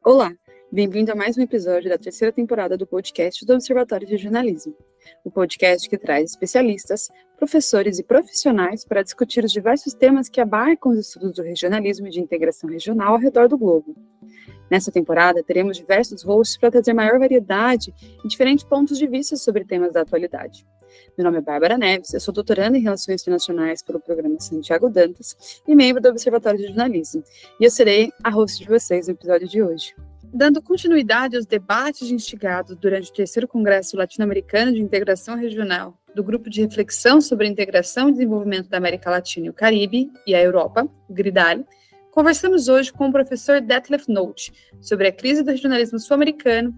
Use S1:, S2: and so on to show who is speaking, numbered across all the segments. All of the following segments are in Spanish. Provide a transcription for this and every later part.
S1: Olá, bem-vindo a mais um episódio da terceira temporada do podcast do Observatório de Jornalismo, o podcast que traz especialistas, professores e profissionais para discutir os diversos temas que abarcam os estudos do regionalismo e de integração regional ao redor do globo. Nessa temporada, teremos diversos hosts para trazer maior variedade e diferentes pontos de vista sobre temas da atualidade. Meu nome é Bárbara Neves, eu sou doutoranda em Relações Internacionais pelo programa Santiago Dantas e membro do Observatório de Jornalismo, e eu serei a host de vocês no episódio de hoje. Dando continuidade aos debates instigados durante o terceiro Congresso Latino-Americano de Integração Regional do Grupo de Reflexão sobre a Integração e Desenvolvimento da América Latina e o Caribe e a Europa, o GRIDALE, conversamos hoje com o professor Detlef Nolte sobre a crise do regionalismo sul-americano,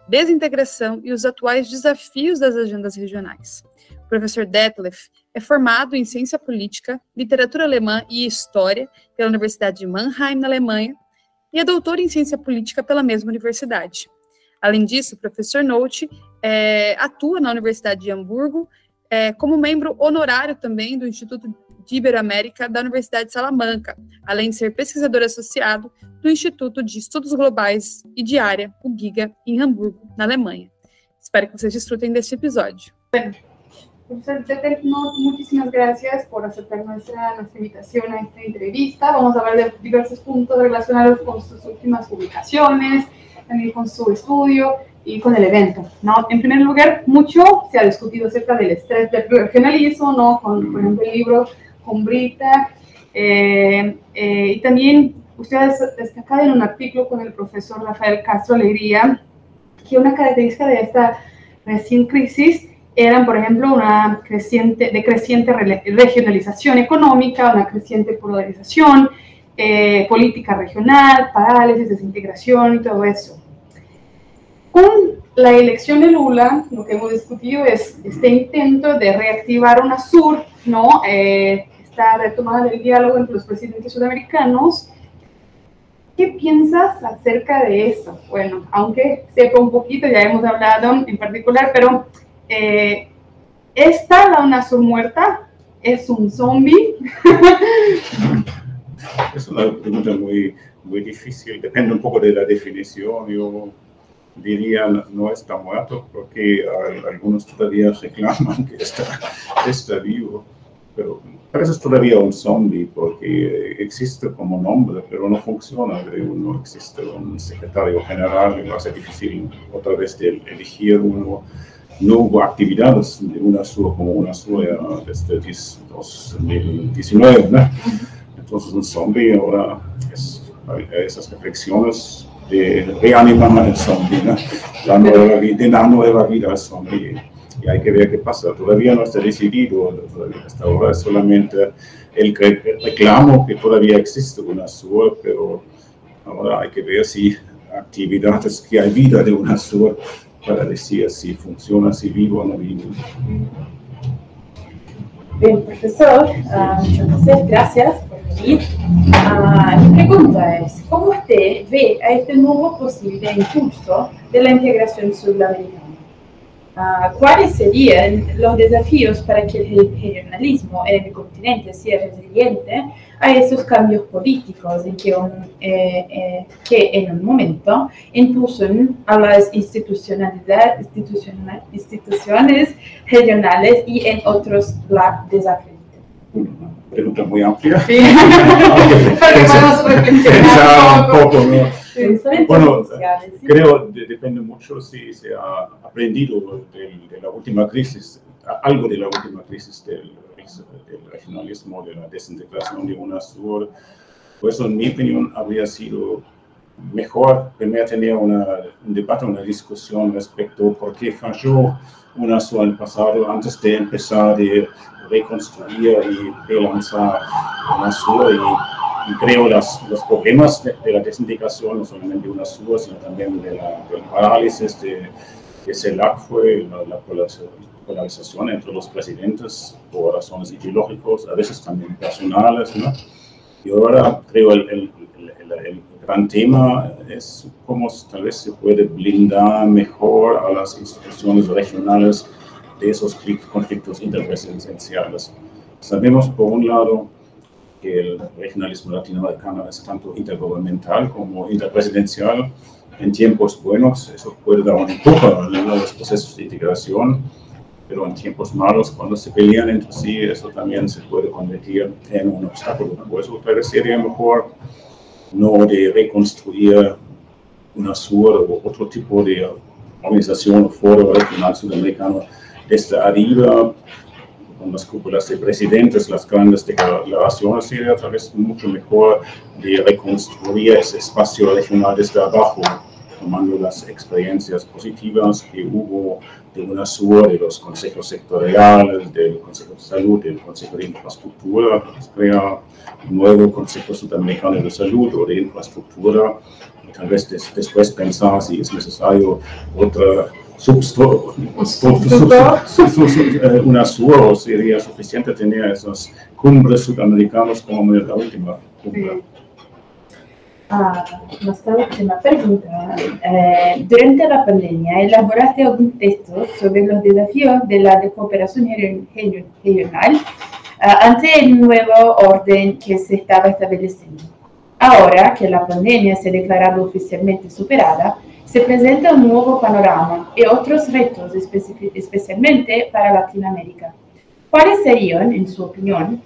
S1: desintegração e os atuais desafios das agendas regionais. O professor Detlef é formado em Ciência Política, Literatura Alemã e História pela Universidade de Mannheim, na Alemanha, e é doutor em Ciência Política pela mesma universidade. Além disso, o professor Nolte atua na Universidade de Hamburgo como membro honorário também do Instituto de Iberoamérica da Universidade de Salamanca, além de ser pesquisador associado do Instituto de Estudos Globais e de Área, o GIGA, em Hamburgo, na Alemanha. Espero que vocês desfrutem deste episódio.
S2: Profesor Detlef, muchísimas gracias por aceptar nuestra invitación a esta entrevista. Vamos a hablar de diversos puntos relacionados con sus últimas publicaciones, también con su estudio y con el evento, ¿no? En primer lugar, mucho se ha discutido acerca del estrés del regionalismo, ¿no? Con, por ejemplo, el libro con Brita, y también ustedes destacan en un artículo con el profesor Rafael Castro Alegría que una característica de esta recién crisis eran, por ejemplo, una creciente regionalización económica, una creciente polarización, política regional, parálisis, desintegración y todo eso. Con la elección de Lula, lo que hemos discutido es este intento de reactivar UNASUR, ¿no? Esta retomada del diálogo entre los presidentes sudamericanos. ¿Qué piensas acerca de eso? Bueno, aunque sepa un poquito, ya hemos hablado en particular, pero ¿está la UNASUR muerta? ¿Es un zombie?
S3: Es una pregunta muy difícil, depende un poco de la definición. Yo diría no está muerto porque algunos todavía reclaman que está vivo, pero parece todavía un zombie porque existe como nombre, pero no funciona. No existe un secretario general, y va a ser difícil otra vez de elegir uno. No hubo actividades de UNASUR como UNASUR desde 2019, ¿no? Entonces un zombie ahora es esas reflexiones de reanimar al zombie, ¿no? De dar nueva vida al zombie, y hay que ver qué pasa. Todavía no está decidido, hasta ahora es solamente el reclamo que todavía existe UNASUR, pero ahora hay que ver si actividades que hay vida de UNASUR para decir si funciona, si vivo o no vivo.
S4: Bien, profesor, muchas gracias por venir. Mi pregunta es, ¿cómo usted ve a este nuevo posible impulso de la integración sudamericana? ¿Cuáles serían los desafíos para que el regionalismo en el continente sea resiliente a esos cambios políticos que en un momento impulsan a las instituciones regionales y en otros la desacreditan?
S3: Pregunta muy amplia.
S2: Sí.
S3: Pensar un poco, ¿no?
S4: Sí.
S3: Bueno, creo que depende mucho si se ha aprendido de la última crisis, algo de la última crisis del regionalismo, de la desintegración de UNASUR. Por eso, en mi opinión, habría sido mejor primero tener un debate, una discusión respecto a por qué falló UNASUR en el pasado, antes de empezar a reconstruir y relanzar UNASUR. Y creo los problemas de la desintegración, no solamente de UNASUR, sino también de la parálisis que CELAC fue, la polarización entre los presidentes por razones ideológicas, a veces también personales, ¿no? Y ahora creo el gran tema es cómo tal vez se puede blindar mejor a las instituciones regionales de esos conflictos interpresidenciales. Sabemos, por un lado, que el regionalismo latinoamericano es tanto intergubernamental como interpresidencial. En tiempos buenos eso puede dar un empuje a los procesos de integración, pero en tiempos malos, cuando se pelean entre sí, eso también se puede convertir en un obstáculo. Por eso parecería mejor no de reconstruir UNASUR o otro tipo de organización o foro regional sudamericano desde arriba, con las cúpulas de presidentes, las grandes declaraciones, sería tal vez mucho mejor de reconstruir ese espacio regional desde abajo, tomando las experiencias positivas que hubo de UNASUR, de los consejos sectoriales, del Consejo de Salud, del Consejo de Infraestructura, se crea un nuevo Consejo Sudamericano de Salud o de Infraestructura, y tal vez después pensar si es necesario otra UNASUR, o sería suficiente tener esos cumbres sudamericanos como la última cumbre.
S4: Nuestra última pregunta. Durante la pandemia, ¿elaboraste algún texto sobre los desafíos de la cooperación regional ante el nuevo orden que se estaba estableciendo? Ahora que la pandemia se ha declarado oficialmente superada, se presenta un nuevo panorama y otros retos, especialmente para Latinoamérica. ¿Cuáles serían, en su opinión,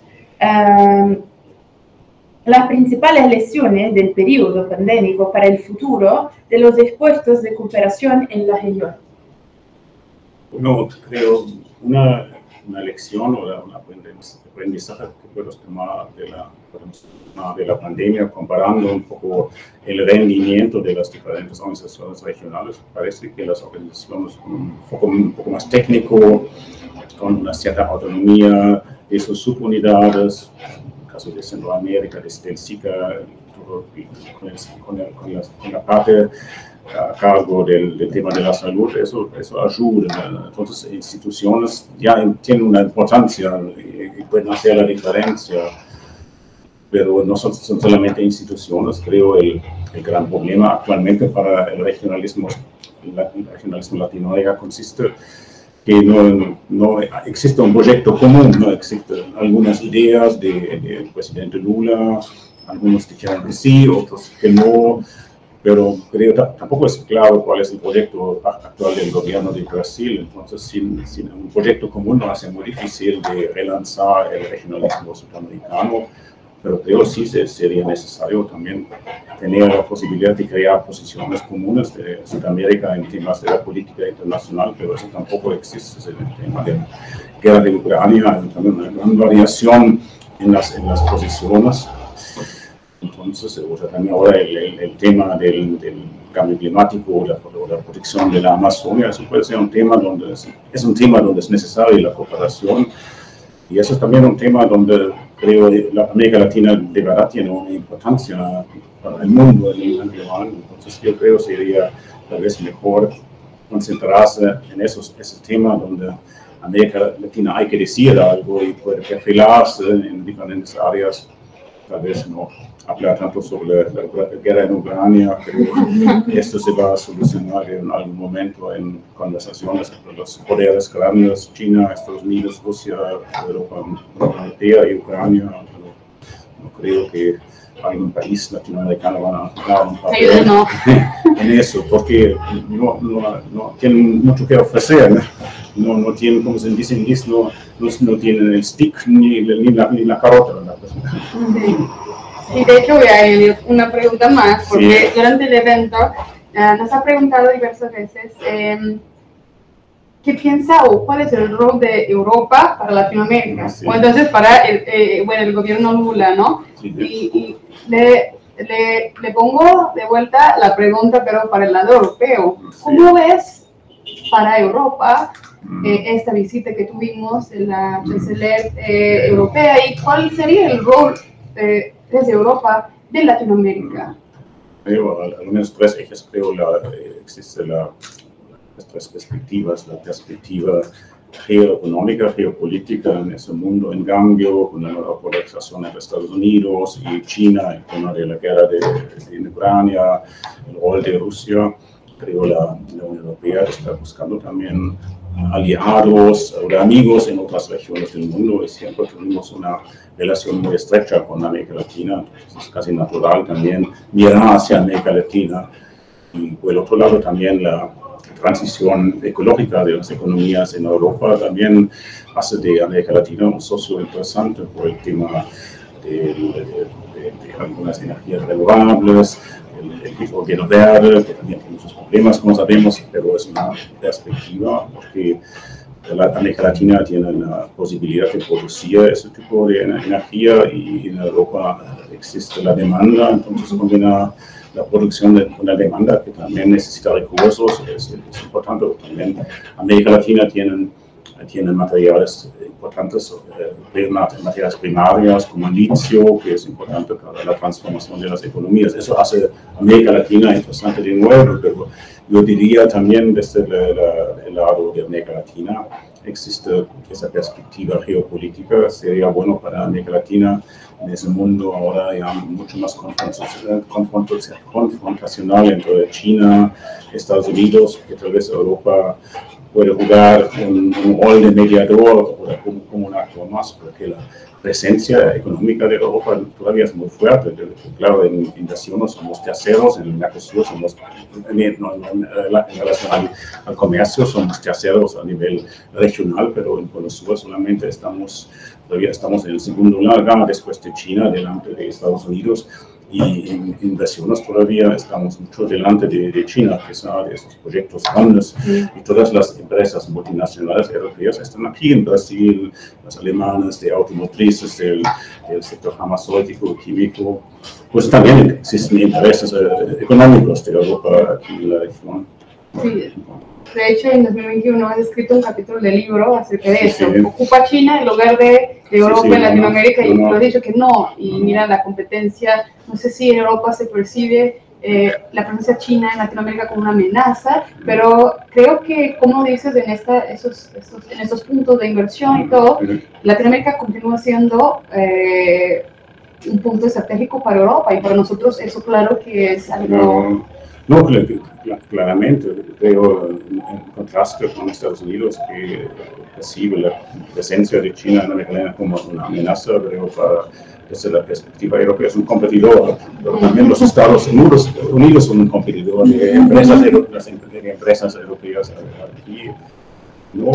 S4: las principales lecciones del periodo pandémico para el futuro de los esfuerzos de cooperación en la región?
S3: Bueno, creo una lección o un aprendizaje que podemos tomar de la pandemia, comparando un poco el rendimiento de las diferentes organizaciones regionales. Parece que las organizaciones con un poco más técnico, con una cierta autonomía de sus subunidades, caso de Centroamérica, desde el SICA, con la parte a cargo del tema de la salud, eso ayuda. Entonces, instituciones ya tienen una importancia y pueden hacer la diferencia, pero no son solamente instituciones. Creo el gran problema actualmente para el regionalismo latinoamericano consiste que no existe un proyecto común, no existen algunas ideas del presidente Lula, algunos dijeron que sí, otros que no, pero creo tampoco es claro cuál es el proyecto actual del gobierno de Brasil. Entonces, sin un proyecto común va a ser muy difícil de relanzar el regionalismo sudamericano, pero creo que sí sería necesario también tener la posibilidad de crear posiciones comunes de Sudamérica en temas de la política internacional, pero eso tampoco existe. Es el tema de la guerra de Ucrania, hay también una gran variación en las posiciones. Entonces, también ahora el tema del cambio climático o la protección de la Amazonia, eso puede ser un tema donde es necesaria la cooperación, y eso es también un tema donde creo que la América Latina de verdad tiene una importancia para el mundo en el global. Entonces yo creo que sería tal vez mejor concentrarse en ese tema donde América Latina hay que decir algo y puede perfilarse en diferentes áreas. Tal vez no hablar tanto sobre la guerra en Ucrania, pero esto se va a solucionar en algún momento en conversaciones entre los poderes grandes, China, Estados Unidos, Rusia, Europa Europea y Ucrania. No creo que algún país latinoamericano va a dar un papel en eso, porque no tienen mucho que ofrecer, no tienen, como se dice en inglés, no tienen el stick ni la carota.
S2: Sí. Y de hecho voy a añadir una pregunta más, porque durante el evento nos ha preguntado diversas veces ¿qué piensa o cuál es el rol de Europa para Latinoamérica? O entonces para el gobierno Lula, ¿no? Y le pongo de vuelta la pregunta, pero para el lado europeo. ¿Cómo ves para Europa esta visita que tuvimos en la chanciller europea y cuál sería el rol desde Europa de Latinoamérica?
S3: Creo, al menos tres ejes, creo, existe las tres perspectivas, la perspectiva geoeconómica, geopolítica en ese mundo en cambio, con la nueva polarización entre Estados Unidos y China, el tema de la guerra de Ucrania, el rol de Rusia. Creo la Unión Europea está buscando también aliados o amigos en otras regiones del mundo y siempre tuvimos una relación muy estrecha con América Latina. Entonces es casi natural también mirar hacia América Latina. Y por el otro lado también la transición ecológica de las economías en Europa también hace de América Latina un socio interesante por el tema de algunas energías renovables, el hidrógeno verde, que también tiene sus problemas, como sabemos, pero es una perspectiva porque la América Latina tiene la posibilidad de producir ese tipo de energía y en Europa existe la demanda, entonces combinar la producción con la demanda que también necesita recursos es importante. También América Latina tiene materiales importantes, materiales primarias como litio, que es importante para la transformación de las economías. Eso hace América Latina interesante de nuevo, pero yo diría también desde el lado de América Latina existe esa perspectiva geopolítica. Sería bueno para América Latina en ese mundo ahora ya mucho más confrontacional entre China, Estados Unidos, que tal vez Europa puede jugar un rol de mediador o como un actor más, porque la presencia económica de Europa todavía es muy fuerte. Claro, en inversiones somos terceros, en el Mercosur somos, en relación al comercio, somos terceros a nivel regional, pero en el sur solamente todavía estamos en el segundo lugar después de China, delante de Estados Unidos. Y en inversiones todavía estamos mucho delante de China, que son de esos proyectos grandes. Y todas las empresas multinacionales europeas están aquí en Brasil, las alemanas, de automotrices, del sector farmacéutico, químico. Pues también existen intereses económicos de Europa aquí en la región.
S2: Sí. De hecho, en 2021 has escrito un capítulo del libro acerca de eso. Sí. Ocupa China en lugar de Europa en Latinoamérica, y tú has dicho que no. Y mira, la competencia, no sé si en Europa se percibe la presencia china en Latinoamérica como una amenaza, pero creo que, como dices, en estos puntos de inversión y todo, Latinoamérica continúa siendo un punto estratégico para Europa, y para nosotros eso claro que es algo...
S3: No, claramente, veo en contraste con Estados Unidos que percibe la presencia de China en América Latina como una amenaza, pero desde la perspectiva europea es un competidor, pero también los Estados Unidos son un competidor de empresas europeas aquí. ¿No?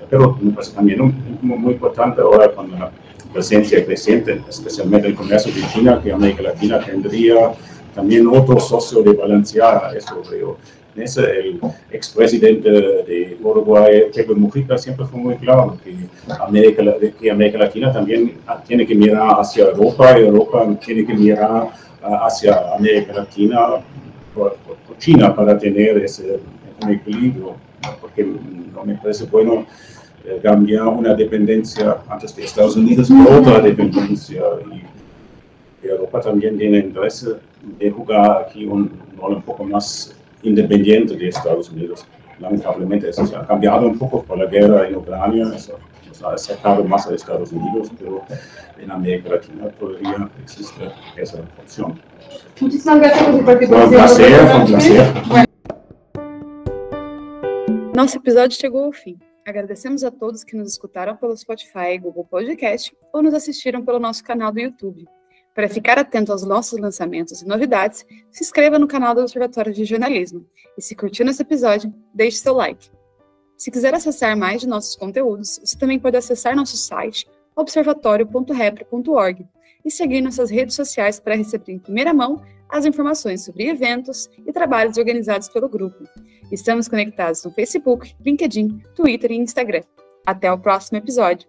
S3: Pero me parece también muy importante ahora con la presencia creciente, especialmente el comercio de China, que América Latina tendría también otro socio de balancear eso, creo. El expresidente de Uruguay, Pepe Mujica, siempre fue muy claro que América Latina también tiene que mirar hacia Europa y Europa tiene que mirar hacia América Latina por China para tener ese equilibrio, porque no me parece bueno cambiar una dependencia antes de Estados Unidos por otra dependencia. Y Europa también tiene interés de jugar aquí un rol un poco más independiente de Estados Unidos. Lamentablemente eso se ha cambiado un poco por la guerra en Ucrania, eso nos ha acercado más a Estados Unidos, pero en América Latina todavía existe esa opción.
S2: Muchísimas gracias por su participación.
S3: Foi um prazer.
S1: Nosso episódio chegou ao fim. Agradecemos a todos que nos escutaram pelo Spotify e Google Podcast ou nos assistiram pelo nosso canal do YouTube. Para ficar atento aos nossos lançamentos e novidades, se inscreva no canal do Observatório de Jornalismo. E se curtiu esse episódio, deixe seu like. Se quiser acessar mais de nossos conteúdos, você também pode acessar nosso site observatório.repre.org e seguir nossas redes sociais para receber em primeira mão as informações sobre eventos e trabalhos organizados pelo grupo. Estamos conectados no Facebook, LinkedIn, Twitter e Instagram. Até o próximo episódio!